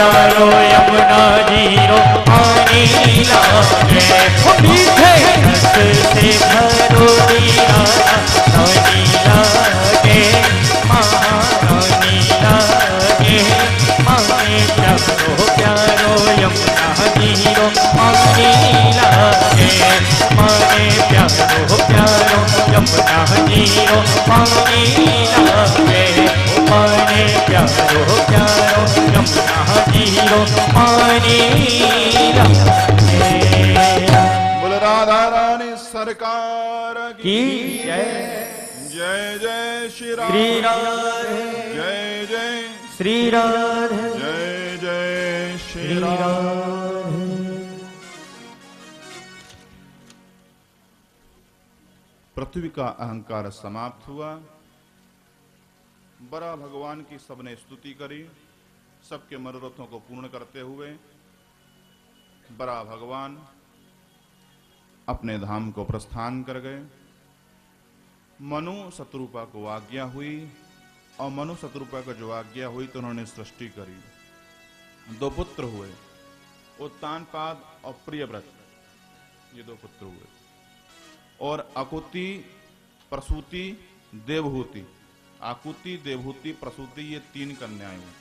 प्यारो यमुना जीरो पानी लागे, मीठे रस से भरो दिया रानी लागे, महारानी लागे। माने प्यारो प्यारो यमुना जीरो पानी लागे, माने प्यारो प्यारो यमुना जीरो पानी लागे, माने प्यारो प्यारो यमुना जीरो पानी लागे। बोल राधा रानी सरकार की जय। जय जय श्री राम, श्री राधे जय जय श्री राधे जय जय श्री श्री राम। राधे। पृथ्वी का अहंकार समाप्त हुआ। बड़ा भगवान की सबने स्तुति करी, सबके मनोरथों को पूर्ण करते हुए बड़ा भगवान अपने धाम को प्रस्थान कर गए। मनु शत्रुपा को आज्ञा हुई और मनु शत्रुपा को जो आज्ञा हुई तो उन्होंने सृष्टि करी। दो पुत्र हुए, उत्तानपाद और प्रियव्रत, ये दो पुत्र हुए। और आकुति, प्रसूति, देवहूति, आकुति, देवहूति, प्रसूति, ये तीन कन्याएं हुई।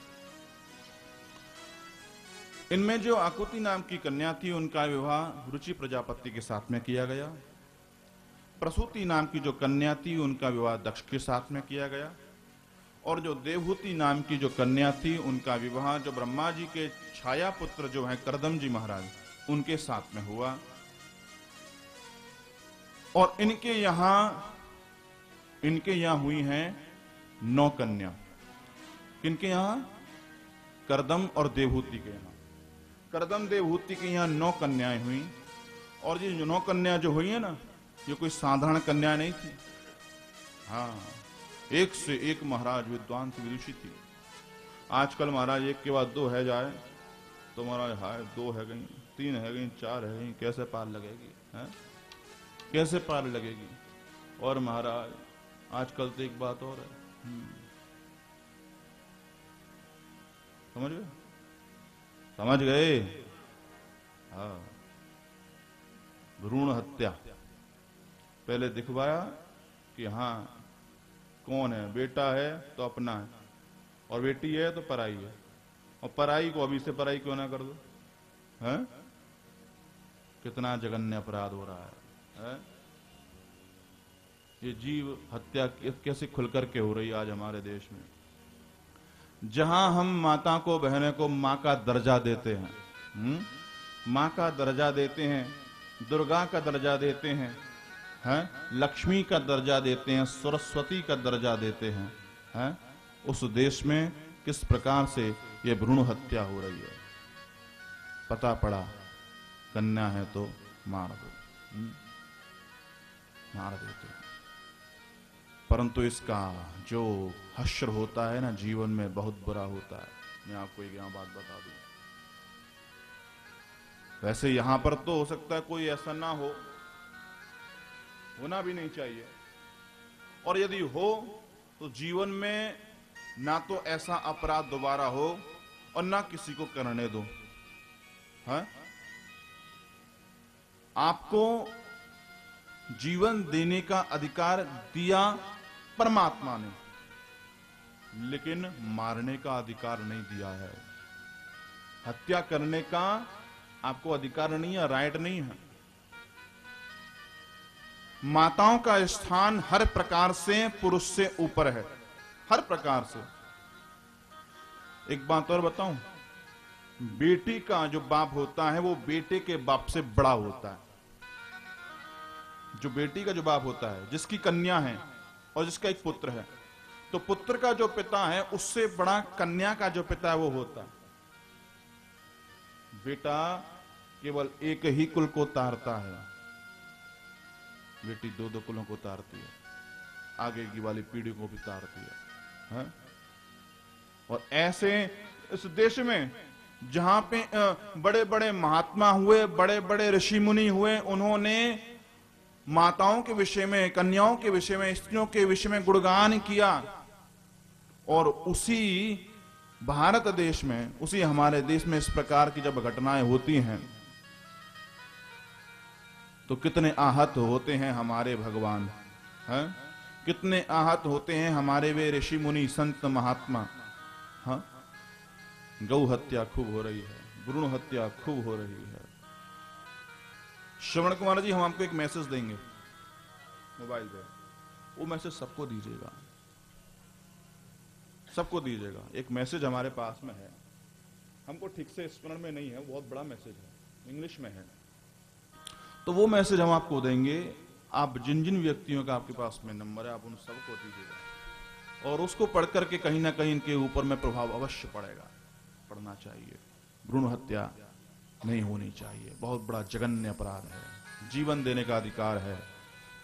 इनमें जो आकुति नाम की कन्या थी उनका विवाह रुचि प्रजापति के साथ में किया गया। प्रसूति नाम की जो कन्या थी उनका विवाह दक्ष के साथ में किया गया। और जो देवहूति नाम की जो कन्या थी उनका विवाह जो ब्रह्मा जी के छाया पुत्र जो हैं करदम जी महाराज उनके साथ में हुआ। और इनके यहां हुई हैं 9 कन्या। किनके यहां? करदम और देवहूति के यहां। करदम देवहूति के यहां 9 कन्याएं हुई। और ये 9 कन्या जो हुई है ना, ये कोई साधारण कन्या नहीं थी। हाँ, एक से एक महाराज विद्वान थी, विदुषी थी। आजकल महाराज एक के बाद 2 है जाए तो महाराज हाय 2 है गई, 3 है गई, 4 है गई, कैसे पार लगेगी? है कैसे पार लगेगी? और महाराज आजकल तो एक बात और है, समझ गए? समझ गए? हाँ, भ्रूण हत्या। पहले दिखवाया कि हाँ कौन है, बेटा है तो अपना है, और बेटी है तो पराई है, और पराई को अभी से पराई क्यों ना कर दो? हैं? कितना जघन्य अपराध हो रहा है? ये जीव हत्या कैसे खुलकर के हो रही है आज हमारे देश में। जहां हम माता को, बहने को मां का दर्जा देते हैं, मां का दर्जा देते हैं, दुर्गा का दर्जा देते हैं, लक्ष्मी का दर्जा देते हैं, सरस्वती का दर्जा देते हैं, उस देश में किस प्रकार से ये भ्रूण हत्या हो रही है। पता पड़ा कन्या है तो मार दो, मार देते हैं। परंतु इसका जो हश्र होता है ना जीवन में बहुत बुरा होता है। मैं आपको एक यहाँ बात बता दूं। वैसे यहां पर तो हो सकता है कोई ऐसा ना हो, होना भी नहीं चाहिए, और यदि हो तो जीवन में ना तो ऐसा अपराध दोबारा हो और ना किसी को करने दो। है? आपको जीवन देने का अधिकार दिया परमात्मा ने, लेकिन मारने का अधिकार नहीं दिया है। हत्या करने का आपको अधिकार नहीं है, राइट नहीं है। माताओं का स्थान हर प्रकार से पुरुष से ऊपर है, हर प्रकार से। एक बात और बताऊं, बेटी का जो बाप होता है वो बेटे के बाप से बड़ा होता है। जो बेटी का जो बाप होता है, जिसकी कन्या है और जिसका एक पुत्र है, तो पुत्र का जो पिता है उससे बड़ा कन्या का जो पिता है वो होता है। बेटा केवल एक ही कुल को तारता है, बेटी 2-2 कुलों को तारती है, आगे की वाली पीढ़ी को भी तारती है। और ऐसे इस देश में जहां पे बड़े बड़े महात्मा हुए, बड़े बड़े ऋषि मुनि हुए, उन्होंने माताओं के विषय में, कन्याओं के विषय में, स्त्रियों के विषय में गुणगान किया, और उसी भारत देश में, उसी हमारे देश में इस प्रकार की जब घटनाएं होती हैं तो कितने आहत होते हैं हमारे भगवान, हैं? कितने आहत होते हैं हमारे वे ऋषि मुनि संत महात्मा। हाँ, गौ हत्या खूब हो रही है, भ्रूण हत्या खूब हो रही है। श्रवण कुमार जी, हम आपको एक मैसेज देंगे मोबाइल पे, वो मैसेज सबको दीजिएगा, सबको दीजिएगा। एक मैसेज हमारे पास में है, हमको ठीक से स्मरण में नहीं है, बहुत बड़ा मैसेज है, इंग्लिश में है, तो वो मैसेज हम आपको देंगे। आप जिन जिन व्यक्तियों का आपके पास में नंबर है, आप उन सबको दीजिएगा, और उसको पढ़ करके कहीं ना कहीं इनके ऊपर में प्रभाव अवश्य पड़ेगा, पड़ना चाहिए। भ्रूण हत्या नहीं होनी चाहिए, बहुत बड़ा जघन्य अपराध है। जीवन देने का अधिकार है,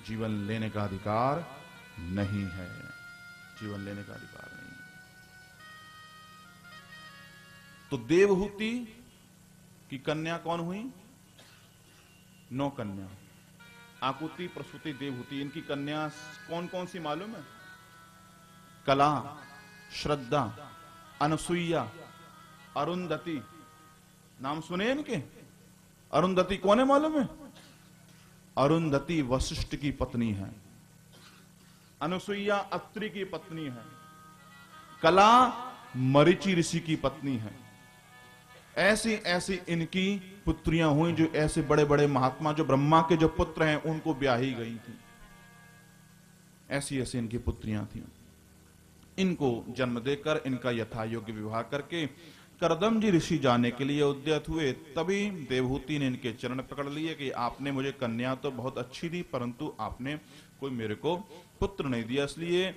जीवन लेने का अधिकार नहीं है, जीवन लेने का अधिकार नहीं है। तो देवहूति की कन्या कौन हुई? 9 कन्या, आकुति, प्रसूति, देवहूति। इनकी कन्या कौन कौन सी मालूम है? कला, श्रद्धा, अनसुईया, अरुंधति। नाम सुने इनके? अरुंधति कौन है मालूम है? अरुंधति वशिष्ठ की पत्नी है, अनसुईया अत्रि की पत्नी है, कला मरीचि ऋषि की पत्नी है। ऐसी ऐसी इनकी पुत्रियां हुई जो ऐसे बड़े बड़े महात्मा, जो ब्रह्मा के जो पुत्र हैं, उनको ब्याही गई थी। ऐसी ऐसी इनकी पुत्रियां थी। इनको जन्म देकर इनका यथा योग्य विवाह करके करदम जी ऋषि जाने के लिए उद्यत हुए। तभी देवहूति ने इनके चरण पकड़ लिए कि आपने मुझे कन्या तो बहुत अच्छी दी, परंतु आपने कोई मेरे को पुत्र नहीं दिया, इसलिए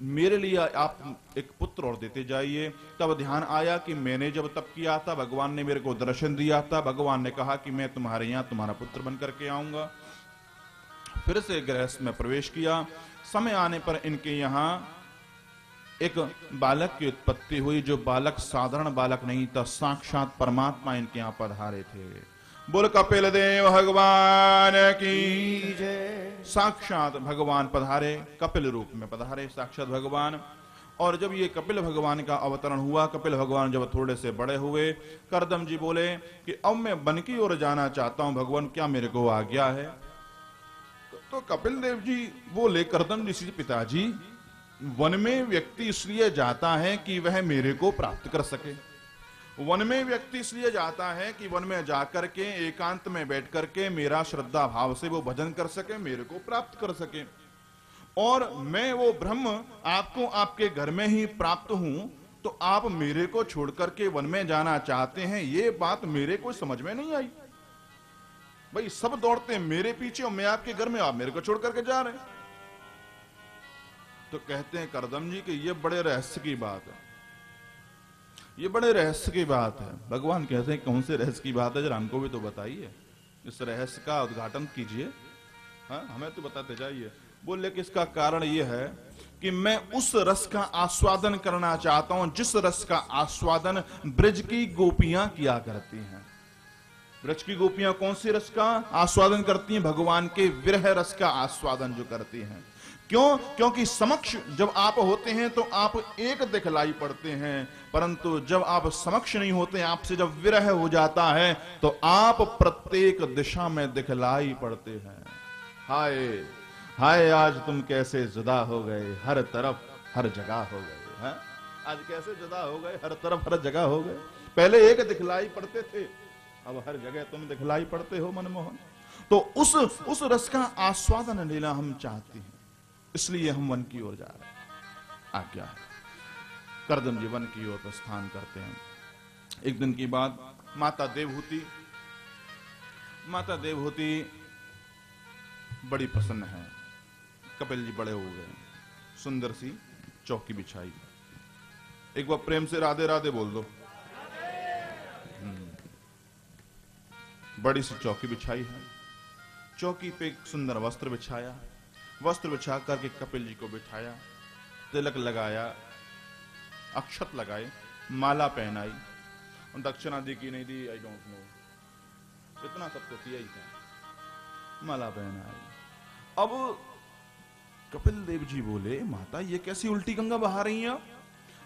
मेरे लिए आप एक पुत्र और देते जाइए। तब ध्यान आया कि मैंने जब तप किया था, भगवान ने मेरे को दर्शन दिया था, भगवान ने कहा कि मैं तुम्हारे यहाँ तुम्हारा पुत्र बन करके आऊंगा। फिर से गृहस्थ में प्रवेश किया। समय आने पर इनके यहाँ एक बालक की उत्पत्ति हुई, जो बालक साधारण बालक नहीं था, साक्षात परमात्मा इनके यहाँ पधारे थे। बोल कपिल देव भगवान की जय। साक्षात भगवान पधारे, कपिल रूप में पधारे साक्षात भगवान। और जब ये कपिल भगवान का अवतरण हुआ, कपिल भगवान जब थोड़े से बड़े हुए, करदम जी बोले कि अब मैं वन की ओर जाना चाहता हूं, भगवान क्या मेरे को आज्ञा है? तो कपिल देव जी बोले करदम जी से, पिताजी वन में व्यक्ति इसलिए जाता है कि वह मेरे को प्राप्त कर सके। वन में व्यक्ति इसलिए जाता है कि वन में जाकर के एकांत में बैठ करके मेरा श्रद्धा भाव से वो भजन कर सके, मेरे को प्राप्त कर सके। और मैं वो ब्रह्म आपको आपके घर में ही प्राप्त हूं, तो आप मेरे को छोड़ करके वन में जाना चाहते हैं, ये बात मेरे को समझ में नहीं आई। भाई सब दौड़ते हैं मेरे पीछे और मैं आपके घर में, आप मेरे को छोड़ करके जा रहे हैं। तो कहते हैं करदम जी कि ये बड़े रहस्य की बात है, ये बड़े रहस्य की बात है। भगवान कहते हैं कौन से रहस्य की बात है, जरा हमको भी तो बताइए, इस रहस्य का उद्घाटन कीजिए, हाँ हमें तो बताते जाइए। बोले कि इसका कारण यह है कि मैं उस रस का आस्वादन करना चाहता हूं जिस रस का आस्वादन ब्रज की गोपियां किया करती हैं। ब्रज की गोपियां कौन सी रस का आस्वादन करती हैं? भगवान के विरह रस का आस्वादन जो करती हैं। क्यों? क्योंकि समक्ष जब आप होते हैं तो आप एक दिखलाई पड़ते हैं, परंतु जब आप समक्ष नहीं होते, आपसे जब विरह हो जाता है, तो आप प्रत्येक दिशा में दिखलाई पड़ते हैं। हाय हाय आज तुम कैसे जुदा हो गए, हर तरफ हर जगह हो गए हैं। आज कैसे जुदा हो गए, हर तरफ हर जगह हो गए। पहले एक दिखलाई पड़ते थे, अब हर जगह तुम दिखलाई पड़ते हो मनमोहन। तो उस रस का आस्वादन लेना हम चाहते हैं, इसलिए हम वन की ओर जा रहे हैं। आज्ञा है। करदम जी वन की ओर प्रस्थान करते हैं। एक दिन की बात, माता देवहूति बड़ी प्रसन्न है। कपिल जी बड़े हो गए, सुंदर सी चौकी बिछाई। एक बार प्रेम से राधे राधे बोल दो। बड़ी सी चौकी बिछाई है, चौकी पे एक सुंदर वस्त्र बिछाया, वस्त्र बिछा करके कपिल जी को बिठाया, तिलक लगाया, अक्षत लगाए, माला पहनाई, दक्षिणा दी की नहीं दी आई डोंट नो, इतना सब तो किया ही था, माला पहनाई। अब कपिल देव जी बोले माता ये कैसी उल्टी गंगा बहा रही हैं?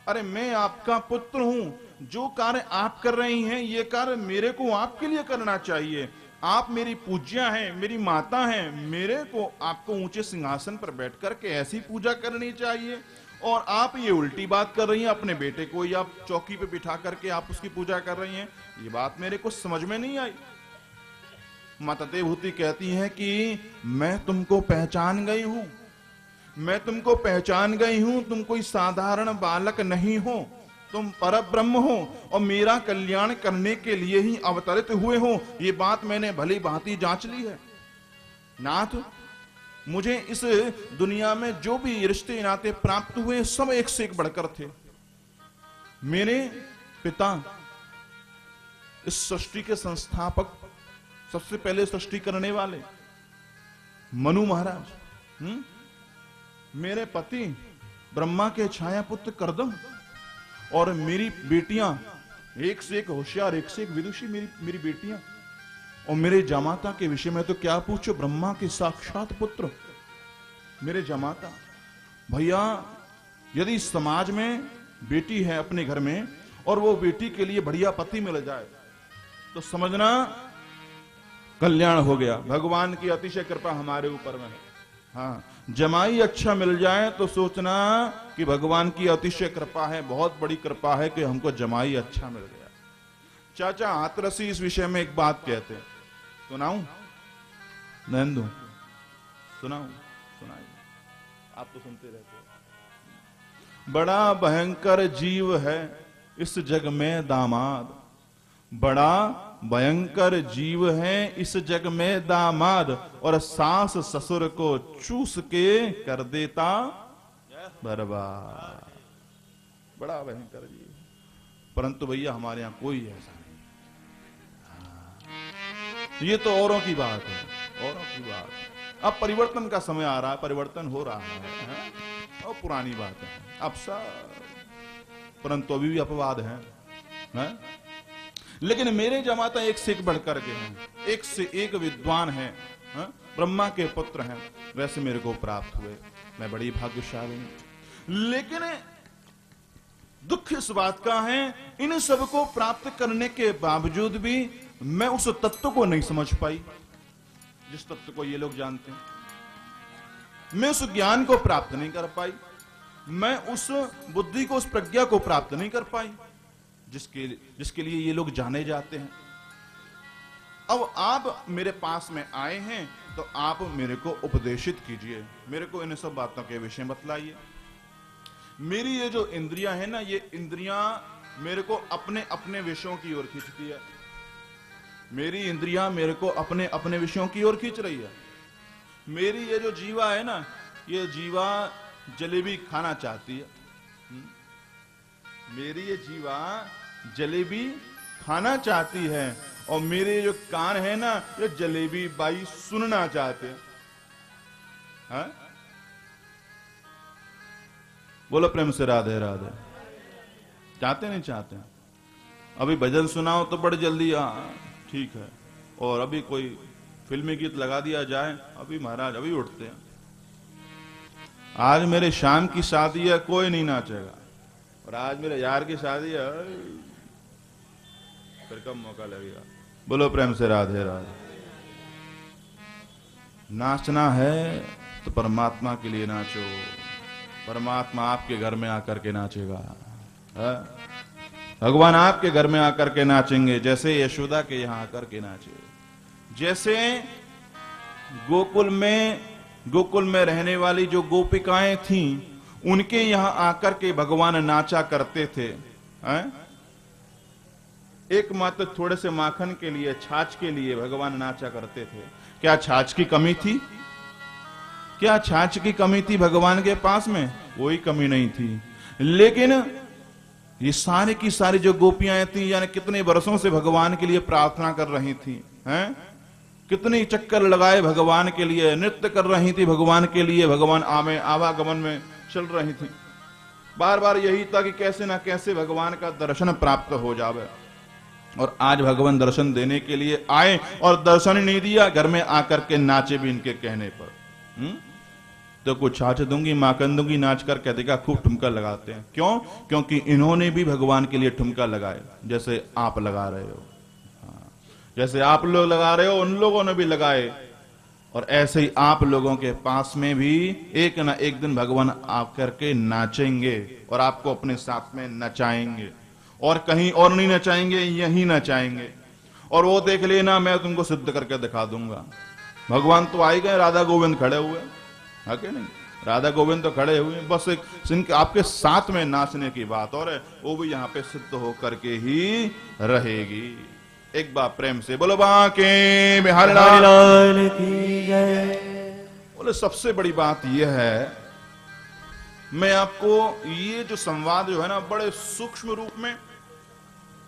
अरे मैं आपका पुत्र हूं, जो कार्य आप कर रही हैं ये कार्य मेरे को आपके लिए करना चाहिए। आप मेरी पूज्या हैं, मेरी माता हैं, मेरे को आपको ऊंचे सिंहासन पर बैठ करके ऐसी पूजा करनी चाहिए, और आप ये उल्टी बात कर रही हैं। अपने बेटे को ही आप चौकी पे बिठा करके आप उसकी पूजा कर रही हैं, ये बात मेरे को समझ में नहीं आई। माता देवहूति कहती हैं कि मैं तुमको पहचान गई हूं, मैं तुमको पहचान गई हूं, तुम कोई साधारण बालक नहीं हो, तुम परब्रह्म हो और मेरा कल्याण करने के लिए ही अवतरित हुए हो। ये बात मैंने भली भांति जांच ली है। नाथ, मुझे इस दुनिया में जो भी रिश्ते नाते प्राप्त हुए सब एक से एक बढ़कर थे। मेरे पिता इस सृष्टि के संस्थापक, सबसे पहले सृष्टि करने वाले मनु महाराज, मेरे पति ब्रह्मा के छाया पुत्र करदम, और मेरी बेटियां एक से एक होशियार, एक से एक विदुषी मेरी बेटियां। और मेरे जामाता के विषय में तो क्या पूछो, ब्रह्मा के साक्षात पुत्र मेरे जामाता। भैया, यदि समाज में बेटी है अपने घर में और वो बेटी के लिए बढ़िया पति मिल जाए तो समझना कल्याण हो गया। भगवान की अतिशय कृपा हमारे ऊपर में है। हाँ, जमाई अच्छा मिल जाए तो सोचना कि भगवान की अतिशय कृपा है, बहुत बड़ी कृपा है कि हमको जमाई अच्छा मिल गया। चाचा हाथरसी इस विषय में एक बात कहते हैं, सुनाऊं? नंदू सुनाऊं? सुनाइए, आप तो सुनते रहते हो। बड़ा भयंकर जीव है इस जग में दामाद, बड़ा भयंकर जीव है इस जग में दामाद, और सास ससुर को चूस के कर देता बर्बाद। बड़ा भयंकर जीव, परंतु भैया हमारे यहां कोई ऐसा नहीं। ये तो औरों की बात है, औरों की बात। अब परिवर्तन का समय आ रहा है, परिवर्तन हो रहा है, और पुरानी बात है अब सब, परंतु अभी भी अपवाद है। लेकिन मेरे जमाता एक से एक बढ़कर के हैं, एक से एक विद्वान हैं, ब्रह्मा के पुत्र हैं, वैसे मेरे को प्राप्त हुए। मैं बड़ी भाग्यशाली हूं। लेकिन दुख इस बात का है, इन सब को प्राप्त करने के बावजूद भी मैं उस तत्व को नहीं समझ पाई जिस तत्व को ये लोग जानते हैं। मैं उस ज्ञान को प्राप्त नहीं कर पाई, मैं उस बुद्धि को, उस प्रज्ञा को प्राप्त नहीं कर पाई जिसके लिए ये लोग जाने जाते हैं। अब आप मेरे पास में आए हैं तो आप मेरे को उपदेशित कीजिए, मेरे को इन सब बातों के विषय बतलाइए। मेरी ये जो इंद्रियां है ना, ये इंद्रियां मेरे को अपने अपने विषयों की ओर खींचती है। मेरी इंद्रियां मेरे को अपने अपने विषयों की ओर खींच रही है। मेरी ये जो जीवा है ना, ये जीवा जलेबी खाना चाहती है। मेरी ये जीवा जलेबी खाना चाहती है, और मेरे जो कान है ना, ये जलेबी बाई सुनना चाहते हैं। हाँ? बोलो प्रेम से राधे राधे। चाहते नहीं चाहते? अभी भजन सुनाओ तो बड़ी जल्दी ठीक है, और अभी कोई फिल्मी गीत लगा दिया जाए, अभी महाराज अभी उठते हैं। आज मेरे शाम की शादी है, कोई नहीं नाचेगा, और आज मेरे यार की शादी है, फिर कब मौका लगेगा। बोलो प्रेम से राधे राधे। नाचना है तो परमात्मा के लिए नाचो, परमात्मा आपके घर में आकर के नाचेगा। भगवान आपके घर में आकर के नाचेंगे, जैसे यशोदा के यहां आकर के नाचे। जैसे गोकुल में रहने वाली जो गोपिकाएं थीं, उनके यहां आकर के भगवान नाचा करते थे। एकमात्र थोड़े से माखन के लिए, छाछ के लिए भगवान नाचा करते थे। क्या छाछ की कमी थी? क्या छाछ की कमी थी भगवान के पास में? कोई कमी नहीं थी। लेकिन ये सारे की सारी जो गोपियां थी, यानी कितने वर्षों से भगवान के लिए प्रार्थना कर रही थी, हैं? कितने चक्कर लगाए भगवान के लिए, नृत्य कर रही थी भगवान के लिए, भगवान आवागमन में चल रही थी। बार बार यही था कि कैसे ना कैसे भगवान का दर्शन प्राप्त हो जावे। और आज भगवान दर्शन देने के लिए आए, और दर्शन नहीं दिया, घर में आकर के नाचे भी इनके कहने पर। तो कुछ छाछ दूंगी, माखन दूंगी, नाच कर कह देगा खूब ठुमका लगाते हैं। क्यों? क्योंकि इन्होंने भी भगवान के लिए ठुमका लगाए, जैसे आप लगा रहे हो। हाँ, जैसे आप लोग लगा रहे हो उन लोगों ने भी लगाए, और ऐसे ही आप लोगों के पास में भी एक ना एक दिन भगवान आकर के नाचेंगे और आपको अपने साथ में नचाएंगे, और कहीं और नहीं नचाएंगे, यहीं नचाएंगे। और वो देख लेना, मैं तुमको सिद्ध करके दिखा दूंगा। भगवान तो आ ही गए, राधा गोविंद खड़े हुए, है कि नहीं? राधा गोविंद तो खड़े हुए, बस एक आपके साथ में नाचने की बात और है, वो भी यहाँ पे सिद्ध होकर के ही रहेगी। एक बार प्रेम से बोलो बांके बिहारी लाल लाल की जय। बोले। सबसे बड़ी बात यह है, मैं आपको ये जो संवाद जो है ना, बड़े सूक्ष्म रूप में,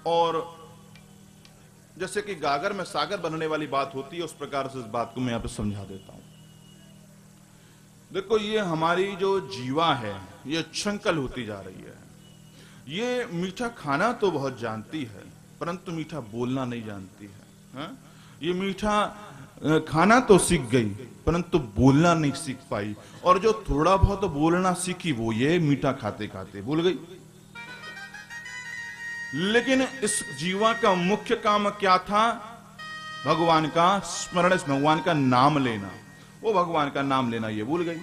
और जैसे कि गागर में सागर बनने वाली बात होती है, उस प्रकार से इस बात को मैं यहां पे समझा देता हूं। देखो, ये हमारी जो जीवा है, ये छंकल होती जा रही है। ये मीठा खाना तो बहुत जानती है, परंतु मीठा बोलना नहीं जानती है। हा? ये मीठा खाना तो सीख गई, परंतु बोलना नहीं सीख पाई। और जो थोड़ा बहुत बोलना सीखी, वो ये मीठा खाते खाते भूल गई। लेकिन इस जीवा का मुख्य काम क्या था? भगवान का स्मरण, भगवान का नाम लेना। वो भगवान का नाम लेना ये भूल गई।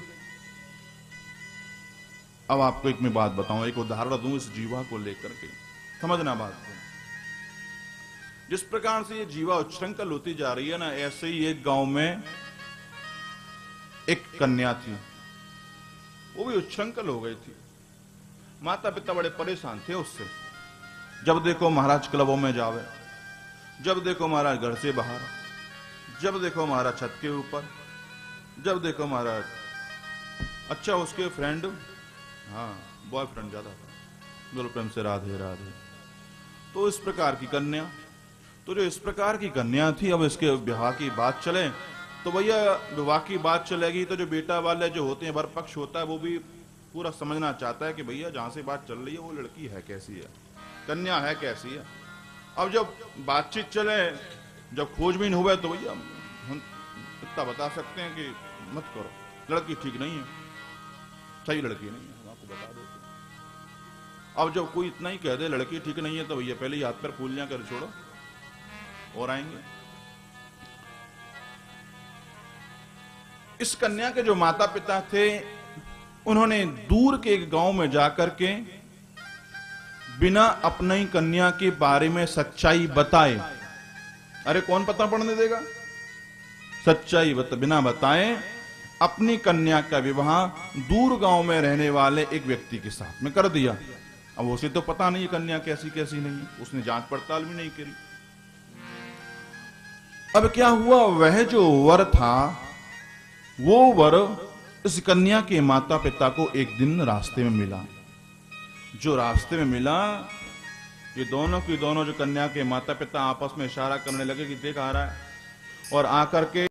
अब आपको एक मैं बात बताऊं, एक उदाहरण दूं इस जीवा को लेकर के, समझना बात को। जिस प्रकार से ये जीवा उच्छृंखल होती जा रही है ना, ऐसे ही एक गांव में एक कन्या थी, वो भी उच्छृंखल हो गई थी। माता पिता बड़े परेशान थे उससे। जब देखो महाराज क्लबों में जावे, जब देखो महाराज घर से बाहर, जब देखो महाराज छत के ऊपर, जब देखो महाराज। अच्छा, उसके फ्रेंड, हाँ बॉयफ्रेंड ज्यादा था, बोलो प्रेम से राधे राधे। तो इस प्रकार की कन्या, तो जो इस प्रकार की कन्या थी, अब इसके विवाह की बात चले तो भैया विवाह की बात चलेगी तो जो बेटा वाले जो होते हैं, वर पक्ष होता है, वो भी पूरा समझना चाहता है कि भैया जहां से बात चल रही है वो लड़की है कैसी है, कन्या है कैसी है। अब जब बातचीत चले, जब खोजबीन हुए, तो भैया हम इतना बता सकते हैं कि मत करो, लड़की ठीक नहीं है, सही लड़की नहीं है, हम आपको बता देते। अब जब कोई इतना ही कह दे लड़की ठीक नहीं है, तो भैया पहले ही हाथ पर फूलियां कर छोड़ो और आएंगे। इस कन्या के जो माता पिता थे, उन्होंने दूर के एक गांव में जाकर के बिना अपनी कन्या के बारे में सच्चाई बताए, अरे कौन पता पढ़ने देगा, सच्चाई बिना बताए अपनी कन्या का विवाह दूर गांव में रहने वाले एक व्यक्ति के साथ में कर दिया। अब उसे तो पता नहीं कन्या कैसी कैसी नहीं, उसने जांच पड़ताल भी नहीं करी। अब क्या हुआ, वह जो वर था, वो वर इस कन्या के माता पिता को एक दिन रास्ते में मिला। जो रास्ते में मिला, ये दोनों की दोनों जो कन्या के माता पिता आपस में इशारा करने लगे कि देख आ रहा है, और आकर के